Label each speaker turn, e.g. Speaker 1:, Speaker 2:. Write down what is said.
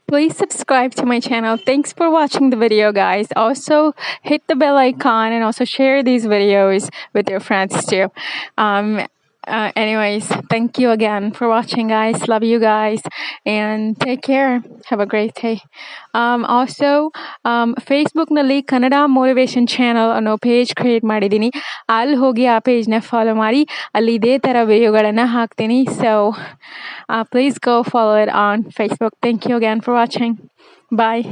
Speaker 1: Please subscribe to my channel. Thanks for watching the video, guys. Also, hit the bell icon and also share these videos with your friends too. Um, Anyways, thank you again for watching, guys. Love you guys and take care. Have a great day. Also, ಫೇಸ್ಬುಕ್ನಲ್ಲಿ Kannada motivation channel ಅನ್ನೋ page create ಮಾಡಿದ್ದೀನಿ. ಅಲ್ಲಿ ಹೋಗಿ ಆ ಪೇಜ್ನ follow ಮಾಡಿ ಅಲ್ಲಿ ಇದೇ ಥರ ವಿಡಿಯೋಗಳನ್ನು ಹಾಕ್ತೀನಿ. So please go follow it on Facebook. Thank you again for watching. Bye.